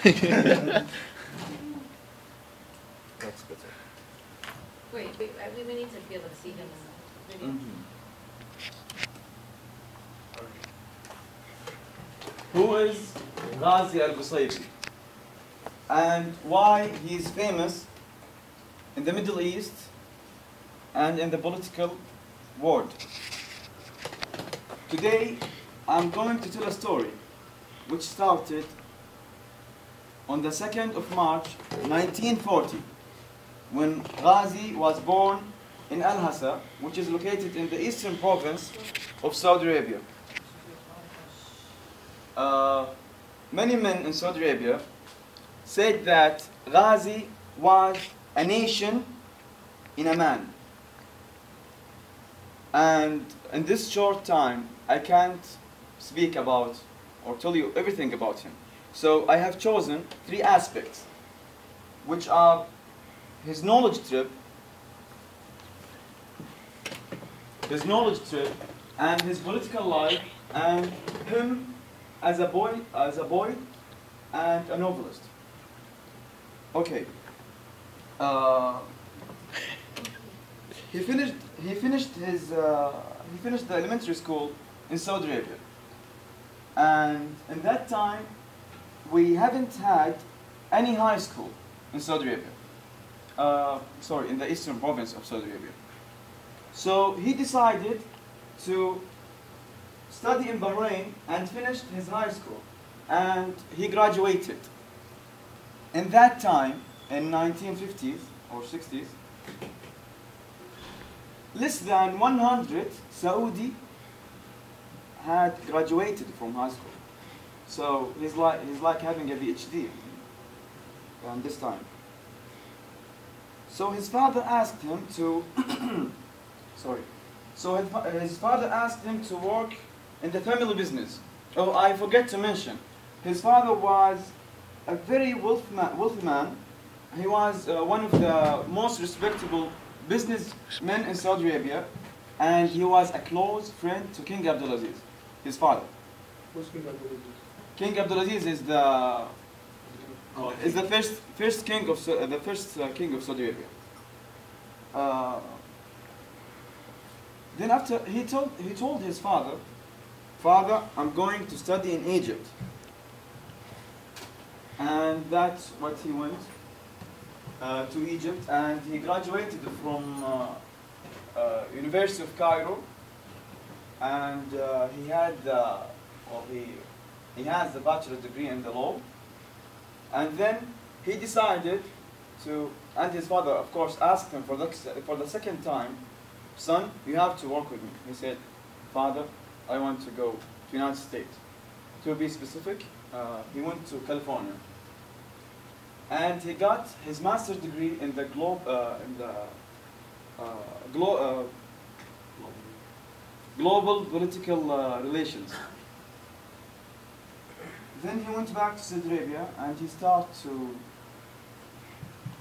That's better. Wait, we need to be able to see him in the video. Who is Ghazi al-Busayri and why he is famous in the Middle East and in the political world. Today I'm going to tell a story which started on the 2nd of March 1940 when Ghazi was born in Al-Hasa, which is located in the eastern province of Saudi Arabia. Many men in Saudi Arabia said that Ghazi was a nation in a man. And in this short time, I can't speak about or tell you everything about him. So I have chosen 3 aspects, which are his knowledge trip, and his political life, and him as a boy and a novelist. Okay. He finished the elementary school in Saudi Arabia, and in that time we haven't had any high school in Saudi Arabia. Sorry, in the eastern province of Saudi Arabia. So he decided to study in Bahrain and finished his high school, and he graduated. In that time, in 1950s or 60s, less than 100 Saudi had graduated from high school. So he's like having a PhD this time. So his father asked him to sorry. So his father asked him to work in the family business. Oh, I forget to mention, his father was a very wealthy man. He was one of the most respectable businessmen in Saudi Arabia, and he was a close friend to King Abdulaziz, his father. Who's King Abdulaziz? King Abdulaziz is the first king of king of Saudi Arabia. Then after he told his father, "Father, I'm going to study in Egypt." And that's what he went to Egypt, and he graduated from University of Cairo, and he has the bachelor's degree in the law. And then he decided to, and his father of course asked him for the second time, "Son, you have to work with me." He said, "Father, I want to go to United States." To be specific, he went to California, and he got his master's degree in the global political relations. Then he went back to Saudi Arabia and he started to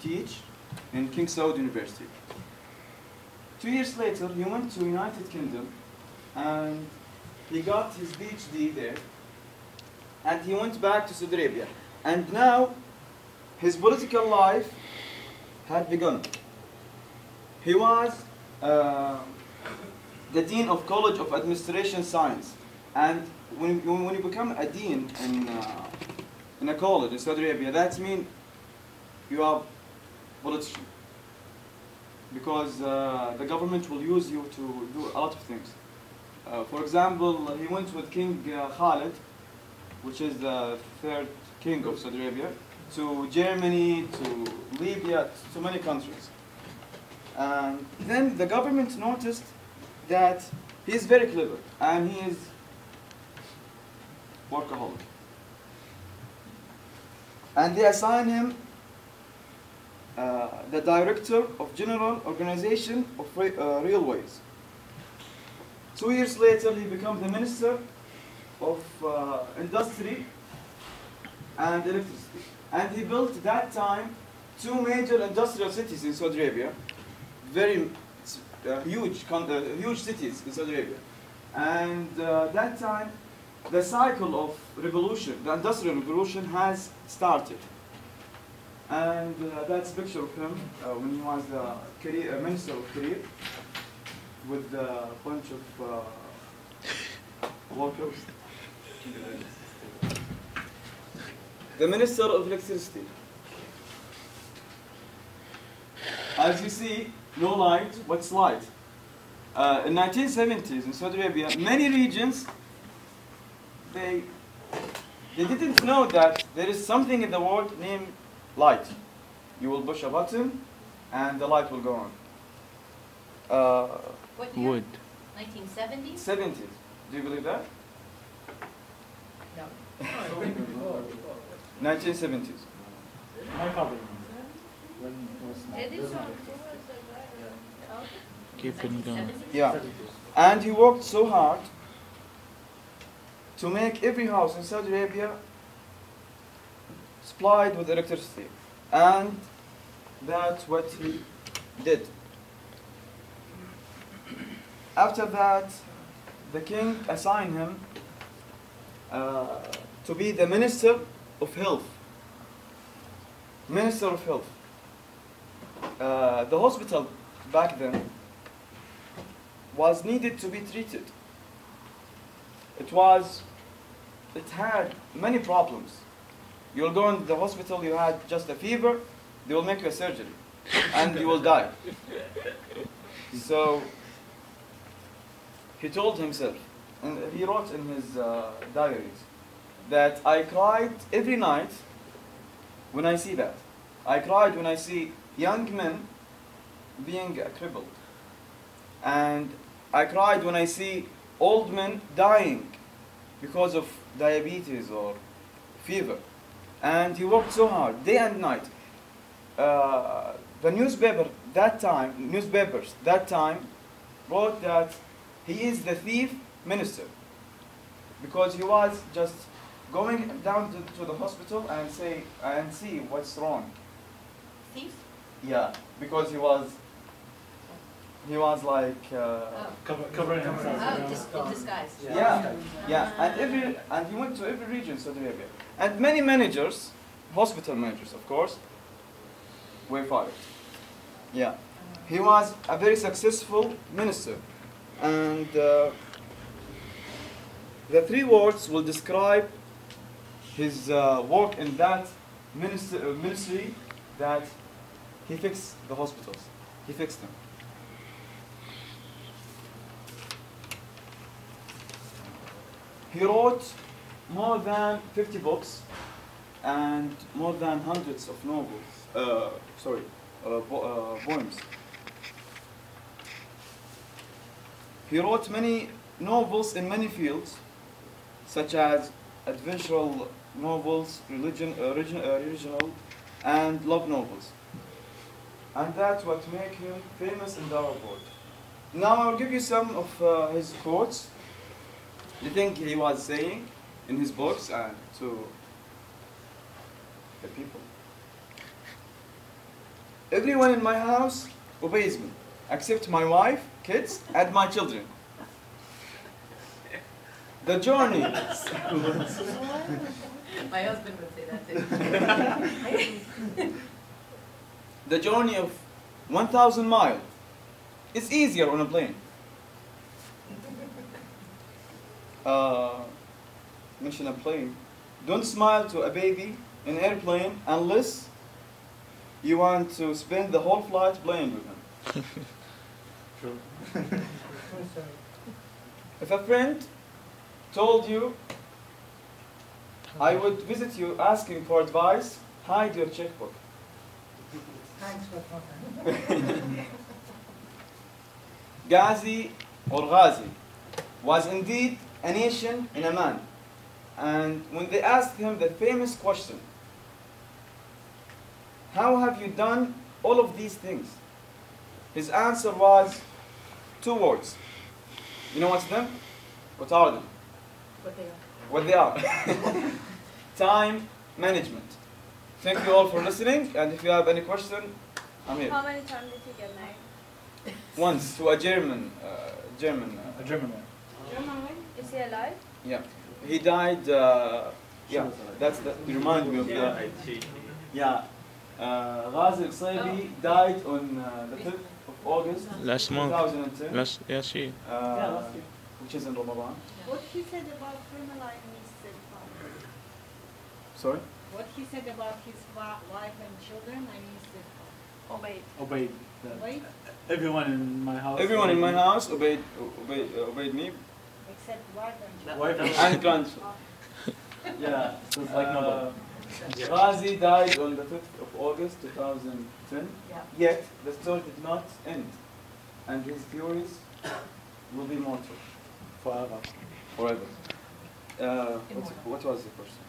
teach in King Saud University. 2 years later, he went to United Kingdom and he got his PhD there, and he went back to Saudi Arabia. And now his political life had begun. He was the Dean of College of Administration Science, and when you become a dean in a college in Saudi Arabia, that means you are a politician, because the government will use you to do a lot of things. For example, he went with King Khalid, which is the 3rd king of Saudi Arabia, to Germany, to Libya, to many countries. And then the government noticed that he is very clever and he is workaholic. And they assign him the director of General Organization of Railways. 2 years later, he becomes the Minister of Industry and Electricity. And he built at that time 2 major industrial cities in Saudi Arabia, very huge cities in Saudi Arabia. And that time, the cycle of revolution, the industrial revolution, has started. And that's a picture of him when he was the minister of career with a bunch of workers. The minister of electricity. As you see, no light. What's light? In 1970s in Saudi Arabia, many regions they didn't know that there is something in the world named light. You will push a button, and the light will go on. What year? Wood. 1970s? 70s. Do you believe that? No. 1970s. My father. When was Keep it going. Yeah. And he worked so hard to make every house in Saudi Arabia supplied with electricity. And that's what he did. After that, the king assigned him to be the Minister of Health. Minister of Health. The hospital back then was needed to be treated. It had many problems. You'll go in the hospital, you had just a fever, they will make you a surgery, and you will die. So he told himself, and he wrote in his diaries, that I cried every night when I see that. I cried when I see young men being crippled. And I cried when I see old men dying because of diabetes or fever. And he worked so hard, day and night. The newspapers that time wrote that he is the thief minister, because he was just going down to the hospital and see what's wrong. Thief? Yeah, because he was like covering himself? Oh, in disguise. yeah, and he went to every region in Saudi Arabia, and many managers, hospital managers, of course, were fired. Yeah, he was a very successful minister, and the three words will describe his work in that ministry, that he fixed the hospitals. He fixed them. He wrote more than 50 books and more than hundreds of novels, poems. He wrote many novels in many fields, such as adventure novels, regional, and love novels. And that's what made him famous in the Arab world. Now I'll give you some of his quotes. The thing he was saying in his books and to the people. Everyone in my house obeys me, except my wife, kids, and my children. The journey. My husband would say that too. The journey of 1,000 miles is easier on a plane. Mention a plane. Don't smile to a baby in an airplane unless you want to spend the whole flight playing with him. True. If a friend told you, I would visit you asking for advice, hide your checkbook. Ghazi or Ghazi was indeed a nation and a man. And when they asked him the famous question, how have you done all of these things? His answer was 2 words. You know what's them? What are them? What they are. What they are. Time management. Thank you all for listening, and if you have any question, I'm here. How many times did you get married? Once to a German. A German man. German one? Is he alive? Yeah. he died. Yeah, that's that. Remind me of that. Yeah, Ghazi al-Saybi died on the 5th of August Last month. 2010, Last year. which is in Ramadan. What he said about Pramila and his father? Sorry. What he said about his wife and children and his obeyed. Obeyed. Wait, Everyone in my house. Everyone in my house obeyed me except wife and children. Wife and and grandchildren. Yeah. So it's like nobody. Ghazi died on the 5th of August 2010. Yeah. Yet the story did not end, and his furies will be mortal Forever. forever. What was the question?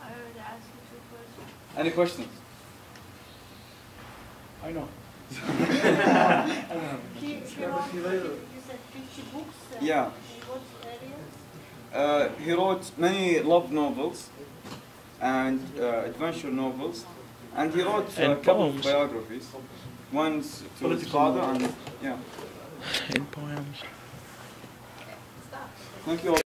I already asked you two questions. Any questions? I know. I don't know. He wrote, you said 50 books. Yeah. In what areas? He wrote many love novels and adventure novels, and he wrote a And couple of poems. biographies. One's to his Political father, novels. and yeah. In poems. Thank you all.